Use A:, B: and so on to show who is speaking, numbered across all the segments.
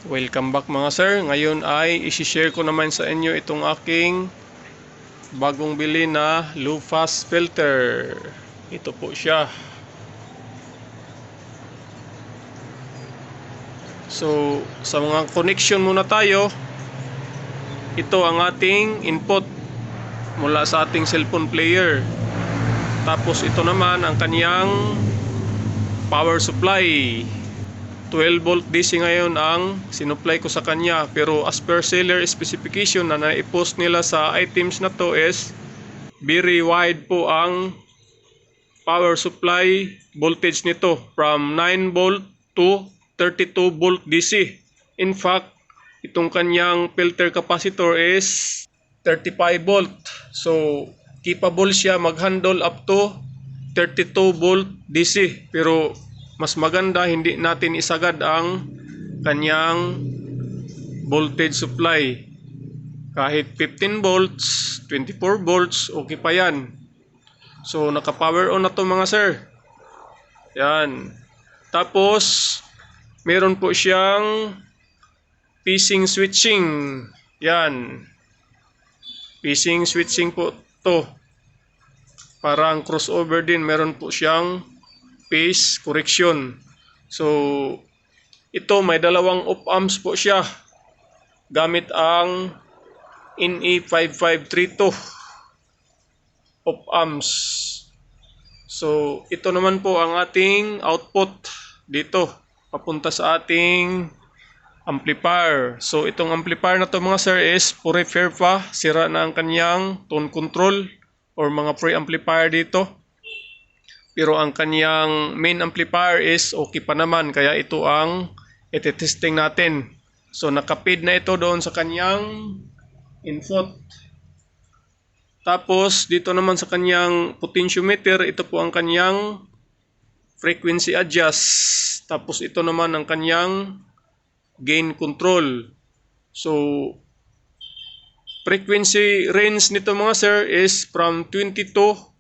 A: Welcome back mga sir. Ngayon ay isi-share ko naman sa inyo itong aking bagong bili na low-pass filter. Ito po siya. So, sa mga connection muna tayo. Ito ang ating input mula sa ating cellphone player. Tapos ito naman ang kaniyang power supply. 12 volt DC ngayon ang sinupply ko sa kanya, pero as per seller specification na naipost nila sa items na to is very wide po ang power supply voltage nito from 9 volt to 32 volt DC. In fact, itong kanyang filter capacitor is 35 volt, so capable siya mag-handle up to 32 volt DC, pero mas maganda hindi natin isagad ang kanyang voltage supply. Kahit 15 volts, 24 volts, okay pa yan. So naka-power on na to mga sir. Yan. Tapos meron po siyang phasing switching. Yan. Phasing switching po to. Parang crossover din, meron po siyang phase correction. So ito may dalawang op-amps po siya gamit ang NE5532 op-amps. So ito naman po ang ating output dito papunta sa ating amplifier. So itong amplifier na to mga sir is repair pa, sira na ang kanyang tone control or mga pre-amplifier dito. Pero ang kanyang main amplifier is okay pa naman, kaya ito ang iti-testing natin. So nakapid na ito doon sa kanyang input. Tapos dito naman sa kanyang potentiometer, ito po ang kanyang frequency adjust. Tapos ito naman ang kanyang gain control. So frequency range nito mga sir is from 22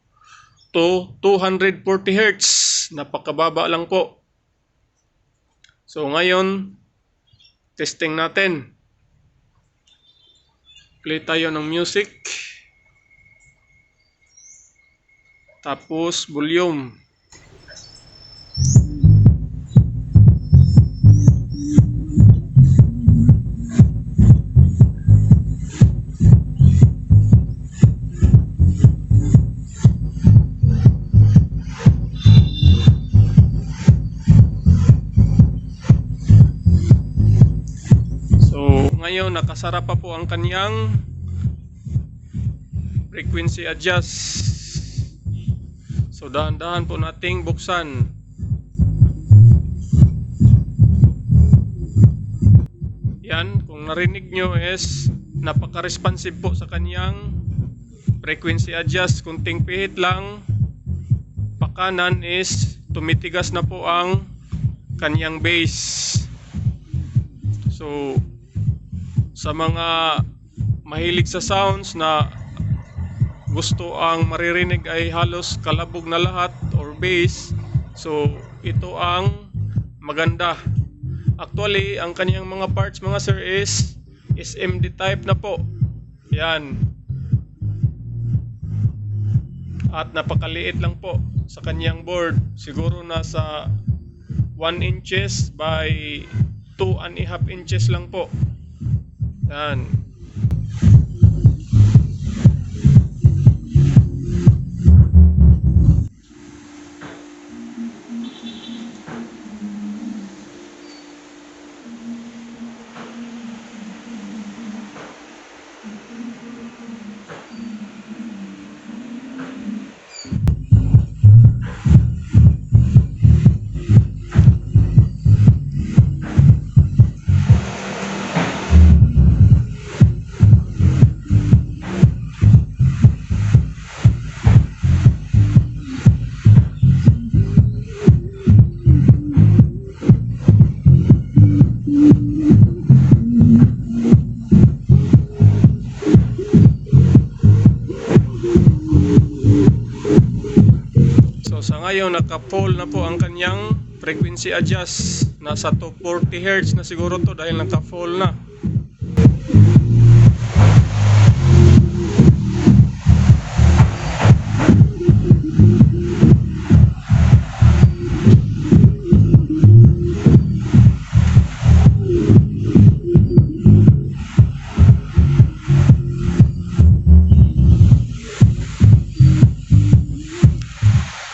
A: to 240 Hz. Napakababa lang po. So ngayon, testing natin. Play tayo ng music. Tapos volume. Ngayon nakasara pa po ang kanyang frequency adjust. So dahan-dahan po nating buksan. Yan, kung narinig nyo is napaka-responsive po sa kanyang frequency adjust. Kunting pihit lang pakanan is tumitigas na po ang kanyang bass. So sa mga mahilig sa sounds na gusto ang maririnig ay halos kalabog na lahat or bass, so ito ang maganda. Actually, ang kanyang mga parts mga sir is SMD type na po. Yan. At napakaliit lang po sa kanyang board. Siguro nasa 1 inches by 2.5 inches lang po. Yan. So sa ngayon naka-full na po ang kanyang frequency adjust. Nasa 240 Hz na siguro to dahil naka-full na.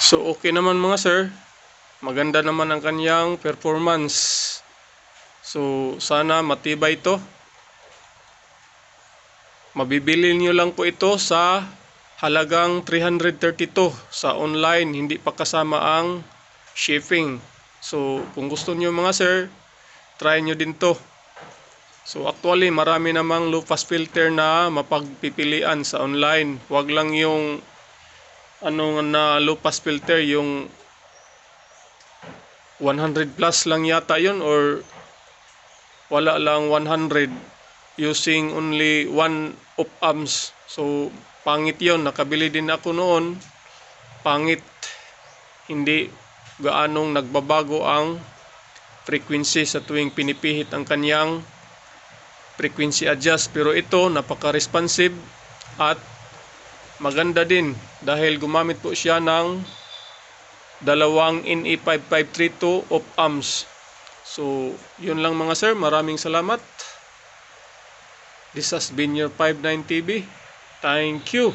A: So okay naman mga sir, maganda naman ang kanyang performance. So sana matibay ito. Mabibili nyo lang po ito sa halagang 332 sa online, hindi pa kasama ang shipping. So kung gusto nyo mga sir, try nyo din to. So actually marami namang low pass filter na mapagpipilian sa online. Huwag lang yung na low pass filter, yung 100 plus lang yata yun, or wala lang 100, using only 1 op amps. So pangit yun, nakabili din ako noon, pangit, hindi gaanong nagbabago ang frequency sa tuwing pinipihit ang kanyang frequency adjust. Pero ito napaka-responsive at maganda din dahil gumamit po siya ng dalawang NE5532 op amps. So yun lang mga sir, maraming salamat. This has been your 59 TV. Thank you.